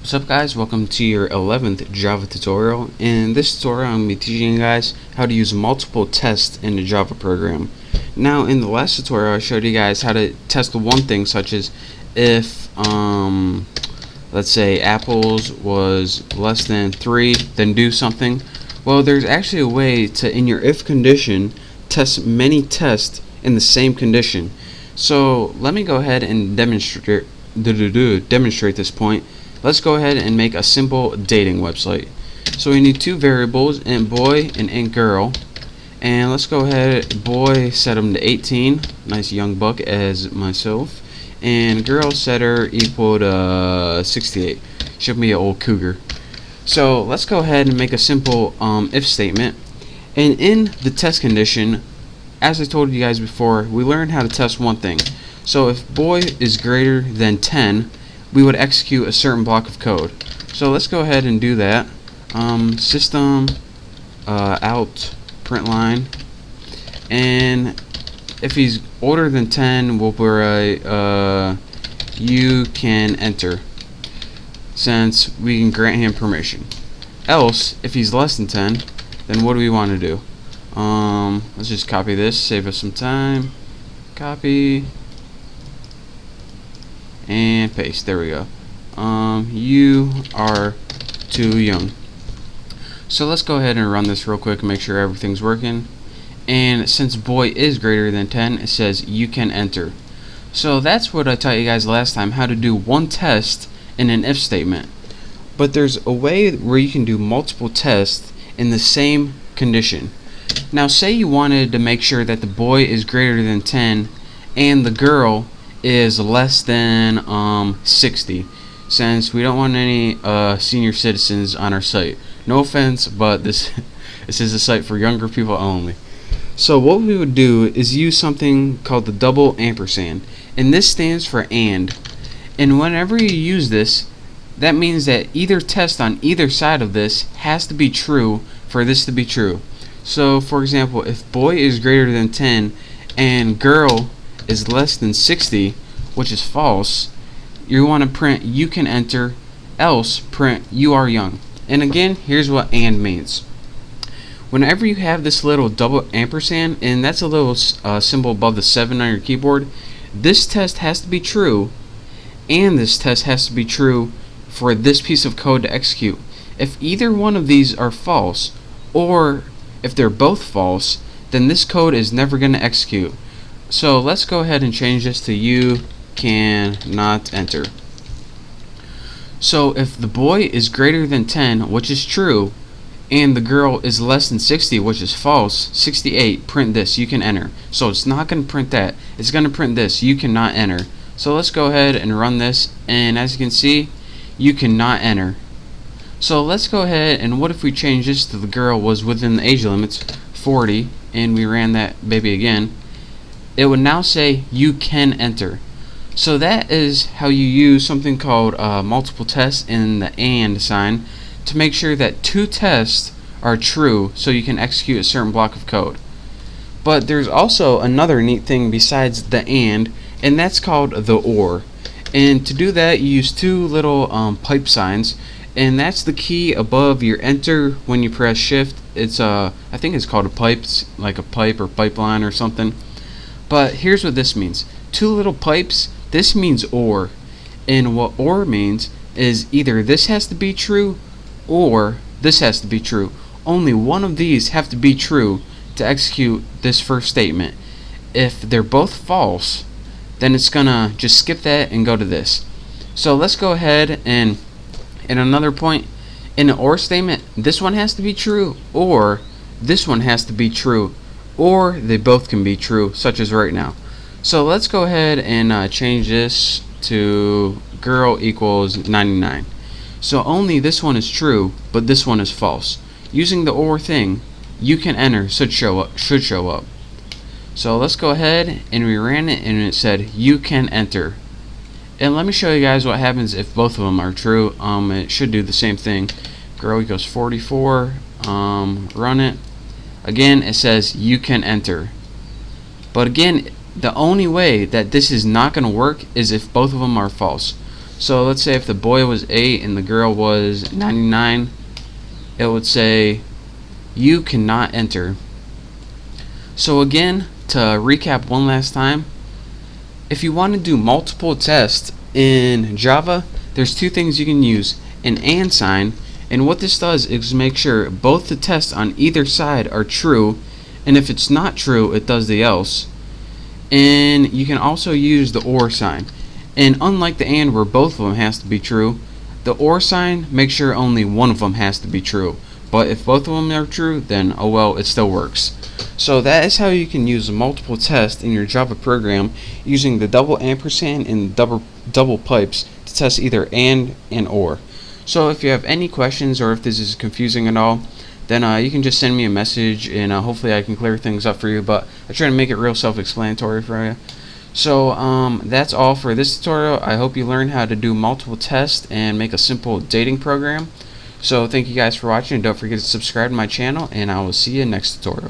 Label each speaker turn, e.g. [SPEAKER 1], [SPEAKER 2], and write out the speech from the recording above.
[SPEAKER 1] What's up guys, welcome to your 11th Java tutorial. In this tutorial I'm going to be teaching you guys how to use multiple tests in the Java program. Now in the last tutorial I showed you guys how to test one thing, such as if let's say apples was less than 3, then do something. Well, there's actually a way to, in your if condition, test many tests in the same condition. So let me go ahead and demonstrate this point. Let's go ahead and make a simple dating website. So we need two variables, int boy and int girl. And let's go ahead, boy set him to 18, nice young buck as myself. And girl set her equal to 68, should be an old cougar. So let's go ahead and make a simple if statement. And in the test condition, as I told you guys before, we learned how to test one thing. So if boy is greater than 10, we would execute a certain block of code. So let's go ahead and do that. System out print line, and if he's older than 10, we'll write you can enter, since we can grant him permission. Else, if he's less than 10, then what do we want to do? Let's just copy this, save us some time. Copy and paste. There we go. You are too young. So let's go ahead and run this real quick and make sure everything's working. And since boy is greater than 10, it says you can enter. So that's what I taught you guys last time, how to do one test in an if statement. But there's a way where you can do multiple tests in the same condition. Now say you wanted to make sure that the boy is greater than 10 and the girl is less than 60, since we don't want any senior citizens on our site. No offense, but this is a site for younger people only. So what we would do is use something called the double ampersand, and this stands for and whenever you use this, that means that either test on either side of this has to be true for this to be true. So for example, if boy is greater than 10 and girl is less than 60, which is false, you want to print you can enter, else print you are young. And again, here's what and means. Whenever you have this little double ampersand, and that's a little symbol above the 7 on your keyboard, this test has to be true, and this test has to be true for this piece of code to execute. If either one of these are false, or if they're both false, then this code is never going to execute. So let's go ahead and change this to you cannot enter. So if the boy is greater than 10, which is true, and the girl is less than 60, which is false, 68, print this, you can enter. So it's not going to print that, it's going to print this, you cannot enter. So let's go ahead and run this, and as you can see, you cannot enter. So let's go ahead, and what if we change this to the girl was within the age limits, 40, and we ran that baby again. It would now say you can enter. So that is how you use something called multiple tests in the and sign to make sure that two tests are true so you can execute a certain block of code. But there's also another neat thing besides the and that's called the or. And to do that, you use two little pipe signs, and that's the key above your enter when you press shift. It's I think it's called a pipe, like a pipe or pipeline or something. But here's what this means. Two little pipes, this means or. And what or means is either this has to be true or this has to be true. Only one of these have to be true to execute this first statement. If they're both false, then it's gonna just skip that and go to this. So let's go ahead and in another point, in an or statement, this one has to be true or this one has to be true, or they both can be true, such as right now. So let's go ahead and change this to girl equals 99. So only this one is true, but this one is false. Using the or thing, you can enter should show up. So let's go ahead and we ran it, and it said you can enter. And let me show you guys what happens if both of them are true. It should do the same thing. Girl equals 44. Run it. Again, it says you can enter. But again, the only way that this is not going to work is if both of them are false. So let's say if the boy was 8 and the girl was 99, it would say you cannot enter. So again, to recap one last time, if you want to do multiple tests in Java, there's two things you can use: an and sign, and what this does is make sure both the tests on either side are true, and if it's not true, it does the else. And you can also use the or sign. And unlike the and where both of them has to be true, the or sign makes sure only one of them has to be true. But if both of them are true, then oh well, it still works. So that is how you can use multiple tests in your Java program using the double ampersand and double pipes to test either and or. So if you have any questions or if this is confusing at all, then you can just send me a message and hopefully I can clear things up for you. But I try to make it real self-explanatory for you. So that's all for this tutorial. I hope you learned how to do multiple tests and make a simple dating program. So thank you guys for watching. Don't forget to subscribe to my channel, and I will see you next tutorial.